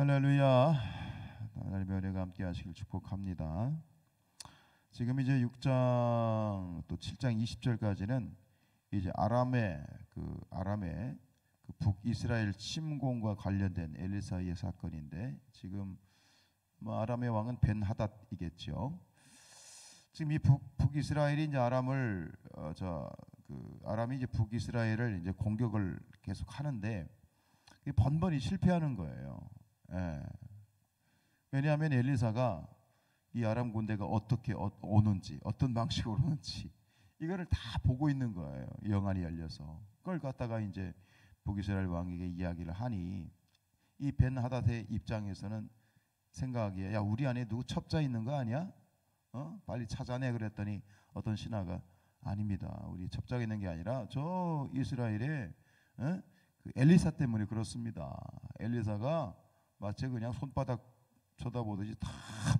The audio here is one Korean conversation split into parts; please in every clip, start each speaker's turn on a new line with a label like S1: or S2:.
S1: 할렐루야. 하나님의 은혜가 함께 하시길 축복합니다. 지금 이제 6장 또 7장 20절까지는 이제 아람의 그 북이스라엘 침공과 관련된 엘리사의 사건인데, 지금 뭐 아람의 왕은 벤하닷이겠죠. 지금 이 북이스라엘이 이제 아람이 이제 북이스라엘을 이제 공격을 계속 하는데 번번이 실패하는 거예요. 예. 왜냐하면 엘리사가 이 아람 군대가 어떻게 오는지, 어떤 방식으로 오는지 이거를 다 보고 있는 거예요. 영안이 열려서. 그걸 갖다가 이제 북이스라엘 왕에게 이야기를 하니, 이 벤하닷의 입장에서는 생각하기에, 야, 우리 안에 누구 첩자 있는 거 아니야? 빨리 찾아내. 그랬더니 어떤 신하가, 아닙니다. 우리 첩자가 있는 게 아니라 저 이스라엘에 그 엘리사 때문에 그렇습니다. 엘리사가 마치 그냥 손바닥 쳐다보듯이 다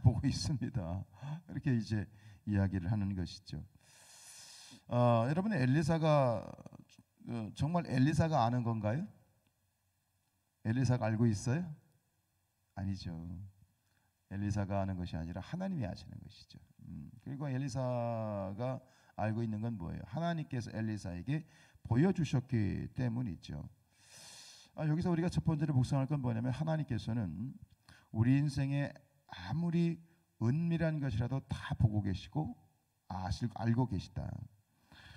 S1: 보고 있습니다. 이렇게 이제 이야기를 하는 것이죠. 여러분, 엘리사가 정말 엘리사가 아는 건가요? 엘리사가 알고 있어요? 아니죠. 엘리사가 아는 것이 아니라 하나님이 아시는 것이죠. 그리고 엘리사가 알고 있는 건 뭐예요? 하나님께서 엘리사에게 보여주셨기 때문이죠. 여기서 우리가 첫 번째로 묵상할 건 뭐냐면, 하나님께서는 우리 인생에 아무리 은밀한 것이라도 다 보고 계시고 알고 계시다.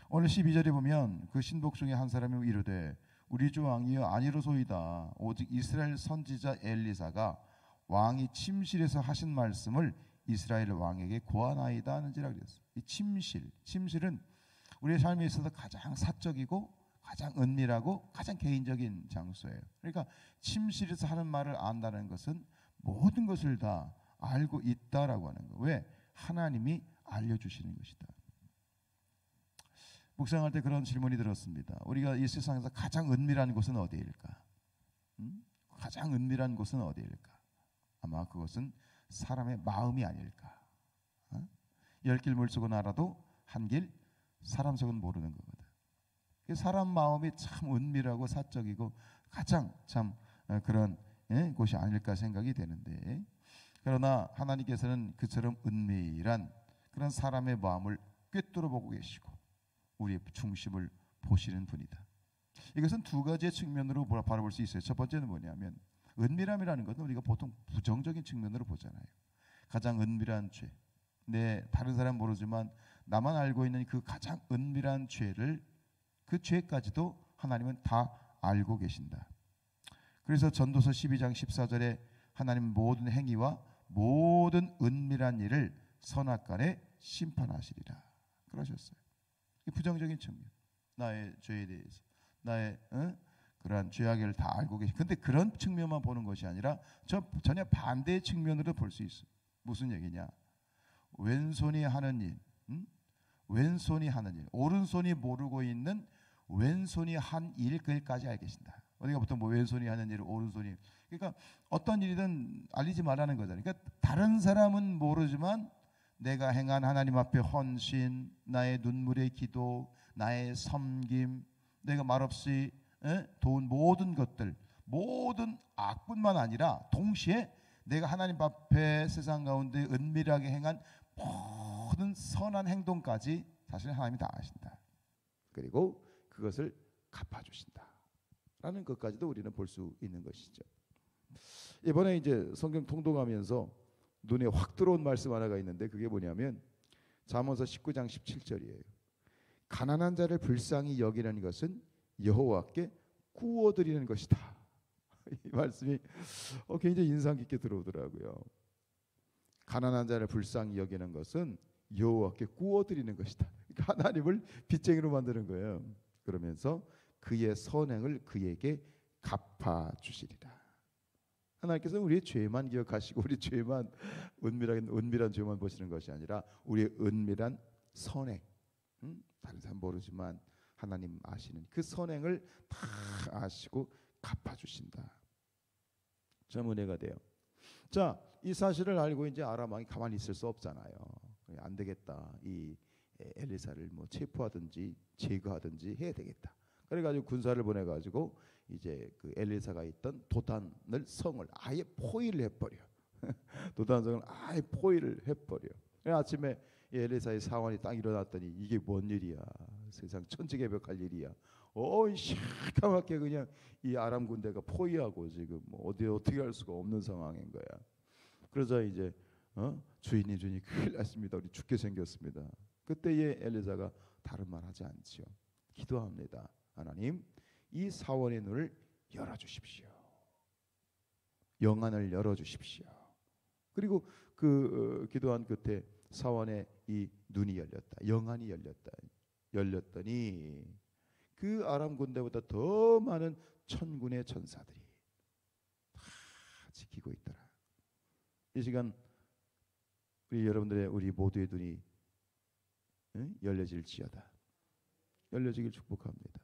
S1: 오늘 12절에 보면 그 신복 중에 한 사람이 이르되, 우리 주 왕이여 아니로소이다. 오직 이스라엘 선지자 엘리사가 왕이 침실에서 하신 말씀을 이스라엘 왕에게 고하나이다 하는지라 그랬어요. 이 침실은 우리의 삶에 있어서 가장 사적이고 가장 은밀하고 가장 개인적인 장소예요. 그러니까 침실에서 하는 말을 안다는 것은 모든 것을 다 알고 있다라고 하는 거. 왜? 하나님이 알려주시는 것이다. 묵상할 때 그런 질문이 들었습니다. 우리가 이 세상에서 가장 은밀한 곳은 어디일까? 가장 은밀한 곳은 어디일까? 아마 그것은 사람의 마음이 아닐까. 10길 물속은 알아도 한 길 사람 속은 모르는 거거든. 사람 마음이 참 은밀하고 사적이고 가장 참 그런 곳이 아닐까 생각이 되는데, 그러나 하나님께서는 그처럼 은밀한 그런 사람의 마음을 꿰뚫어 보고 계시고 우리의 중심을 보시는 분이다. 이것은 두 가지의 측면으로 바라볼 수 있어요. 첫 번째는 뭐냐면, 은밀함이라는 것은 우리가 보통 부정적인 측면으로 보잖아요. 가장 은밀한 죄, 다른 사람 모르지만 나만 알고 있는 그 가장 은밀한 죄를, 그 죄까지도 하나님은 다 알고 계신다. 그래서 전도서 12장 14절에 하나님 모든 행위와 모든 은밀한 일을 선악간에 심판하시리라 그러셨어요. 이 부정적인 측면, 나의 죄에 대해서, 나의 그러한 죄악을 다 알고 계시. 근데 그런 측면만 보는 것이 아니라 전혀 반대의 측면으로 볼 수 있어요. 무슨 얘기냐? 왼손이 하는 일, 왼손이 하는 일, 오른손이 모르고 있는 왼손이 한 일까지 알고 계신다. 우리가 보통 뭐 왼손이 하는 일을 오른손이, 그러니까 어떤 일이든 알리지 말라는 거잖아요. 그러니까 다른 사람은 모르지만 내가 행한 하나님 앞에 헌신, 나의 눈물의 기도, 나의 섬김, 내가 말없이 도운 모든 것들, 모든 악뿐만 아니라 동시에 내가 하나님 앞에 세상 가운데 은밀하게 행한 모든 선한 행동까지 사실 하나님이 다 아신다. 그리고 그것을 갚아주신다 라는 것까지도 우리는 볼 수 있는 것이죠. 이번에 이제 성경 통독하면서 눈에 확 들어온 말씀 하나가 있는데, 그게 뭐냐면 잠언서 19장 17절이에요. 가난한 자를 불쌍히 여기는 것은 여호와께 구워드리는 것이다. 이 말씀이 굉장히 인상 깊게 들어오더라고요. 가난한 자를 불쌍히 여기는 것은 여호와께 구워드리는 것이다. 그러니까 하나님을 빚쟁이로 만드는 거예요. 그러면서 그의 선행을 그에게 갚아주시리라. 하나님께서는 우리의 죄만 기억하시고 우리 죄만 은밀한 죄만 보시는 것이 아니라 우리의 은밀한 선행, 다른 사람 모르지만 하나님 아시는 그 선행을 다 아시고 갚아주신다. 참 은혜가 돼요. 자, 이 사실을 알고 이제 아람 왕이 가만히 있을 수 없잖아요. 안 되겠다. 이 엘리사를 뭐 체포하든지 제거하든지 해야 되겠다. 그래가지고 군사를 보내가지고 이제 그 엘리사가 있던 도단을 성을 아예 포위를 해버려. 도단성을 아예 포위를 해버려. 아침에 이 엘리사의 사환이 딱 일어났더니 이게 뭔 일이야? 세상 천지개벽할 일이야. 시커멓게 그냥 이 아람 군대가 포위하고 지금 뭐 어떻게 할 수가 없는 상황인 거야. 그러자 이제 주인님 큰일 났습니다. 우리 죽게 생겼습니다. 그때에 엘리사가 다른 말 하지 않지요. 기도합니다. 하나님, 이 사원의 눈을 열어주십시오. 영안을 열어주십시오. 그리고 그 기도한 끝에 사원의 이 눈이 열렸다. 영안이 열렸더니 그 아람 군대보다 더 많은 천군의 천사들이 다 지키고 있더라. 이 시간 우리 모두의 눈이 열려질지어다. 열려지길 축복합니다.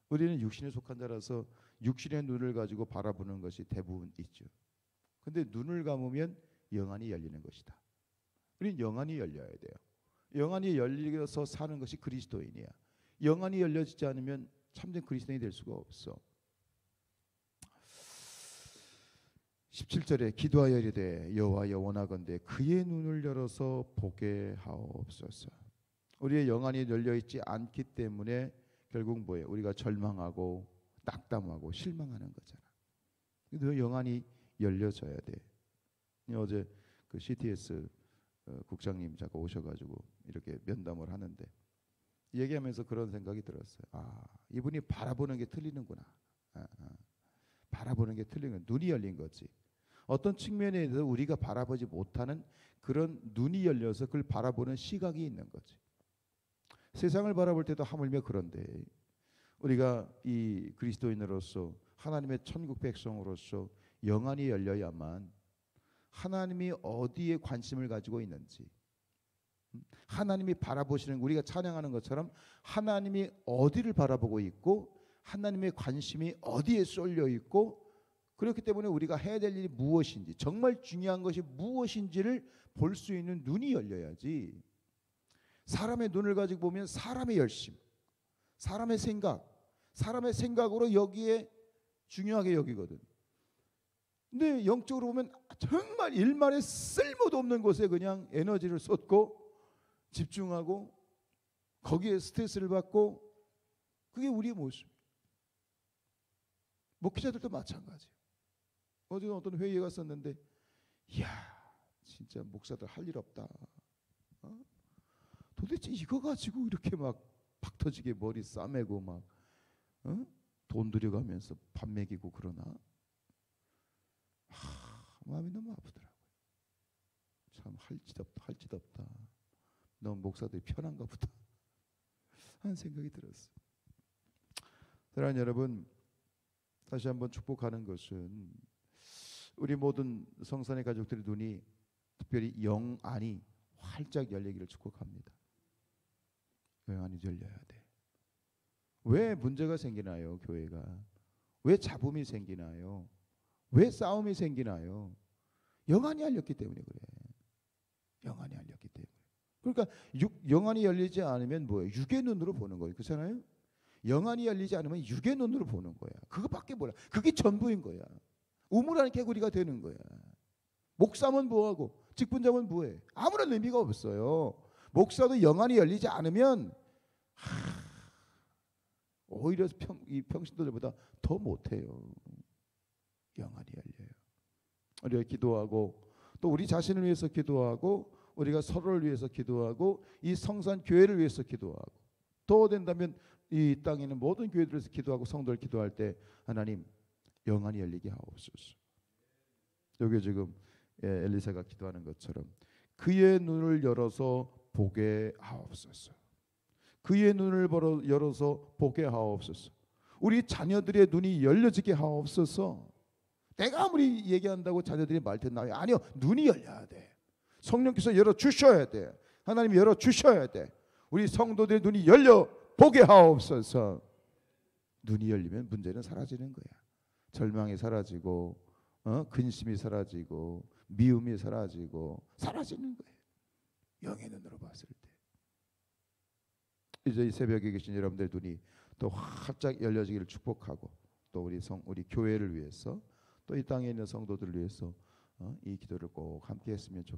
S1: 우리는 육신에 속한 자라서 육신의 눈을 가지고 바라보는 것이 대부분 있죠. 근데 눈을 감으면 영안이 열리는 것이다. 우리는 영안이 열려야 돼요. 영안이 열려서 사는 것이 그리스도인이야. 영안이 열려지지 않으면 참된 그리스도인이 될 수가 없어. 17절에 기도하여 이르되 여호와여 원하건대 그의 눈을 열어서 보게 하옵소서. 우리의 영안이 열려있지 않기 때문에 결국 뭐예요? 우리가 절망하고 낙담하고 실망하는 거잖아. 너 영안이 열려져야 돼. 어제 그 CTS 국장님 잠깐 오셔가지고 이렇게 면담을 하는데 얘기하면서 그런 생각이 들었어요. 이분이 바라보는 게 틀리는구나. 바라보는 게 틀리는 눈이 열린 거지. 어떤 측면에 대해서 우리가 바라보지 못하는 그런 눈이 열려서 그걸 바라보는 시각이 있는 거지. 세상을 바라볼 때도 하물며 그런데 우리가 이 그리스도인으로서 하나님의 천국 백성으로서 영안이 열려야만 하나님이 어디에 관심을 가지고 있는지, 하나님이 바라보시는, 우리가 찬양하는 것처럼 하나님이 어디를 바라보고 있고 하나님의 관심이 어디에 쏠려 있고, 그렇기 때문에 우리가 해야 될 일이 무엇인지, 정말 중요한 것이 무엇인지를 볼 수 있는 눈이 열려야지. 사람의 눈을 가지고 보면 사람의 열심, 사람의 생각으로 여기에 중요하게 여기거든. 근데 영적으로 보면 정말 일말의 쓸모도 없는 곳에 그냥 에너지를 쏟고 집중하고 거기에 스트레스를 받고, 그게 우리의 모습. 목회자들도 마찬가지예요. 어제 어떤 회의에 갔었는데, 이야 진짜 목사들 할 일 없다. 도대체 이거 가지고 이렇게 막 팍터지게 머리 싸매고 막 돈 들여가면서 밥 먹이고 그러나? 마음이 너무 아프더라고요. 참 할 짓 없다. 너무 목사들이 편한가 보다 하는 생각이 들었어요. 사랑하는 여러분, 다시 한번 축복하는 것은 우리 모든 성산의 가족들의 눈이, 특별히 영안이 활짝 열리기를 축복합니다. 영안이 열려야 돼. 왜 문제가 생기나요? 교회가 왜 잡음이 생기나요? 왜 싸움이 생기나요? 영안이 열렸기 때문에 그래. 영안이 열렸기 때문에. 그러니까 영안이 열리지 않으면 뭐예요? 육의 눈으로 보는 거예요. 그렇잖아요? 영안이 열리지 않으면 육의 눈으로 보는 거야. 그거밖에 몰라. 그게 전부인 거야. 우물안 개구리가 되는 거야. 목사면 뭐하고 직분자면 뭐해? 아무런 의미가 없어요. 목사도 영안이 열리지 않으면 오히려 이 평신도들보다 더 못해요. 영안이 열려요. 우리가 기도하고 또 우리 자신을 위해서 기도하고 우리가 서로를 위해서 기도하고 이 성산 교회를 위해서 기도하고, 더 된다면 이 땅에 있는 모든 교회들에서 기도하고 성도를 기도할 때 하나님 영안이 열리게 하옵소서. 여기 지금 엘리사가 기도하는 것처럼 그의 눈을 열어서 보게 하옵소서. 그의 눈을 열어서 보게 하옵소서. 우리 자녀들의 눈이 열려지게 하옵소서. 내가 아무리 얘기한다고 자녀들이 말 텐나요? 아니요, 눈이 열려야 돼. 성령께서 열어주셔야 돼. 하나님 열어주셔야 돼. 우리 성도들의 눈이 열려 보게 하옵소서. 눈이 열리면 문제는 사라지는 거야. 절망이 사라지고 근심이 사라지고 미움이 사라지고 사라지는 거예요. 영의 눈으로 봤을 때. 이제 이 새벽에 계신 여러분들 눈이 또 활짝 열려지기를 축복하고, 또 우리 교회를 위해서, 또 이 땅에 있는 성도들을 위해서 이 기도를 꼭 함께 했으면 좋겠습니다.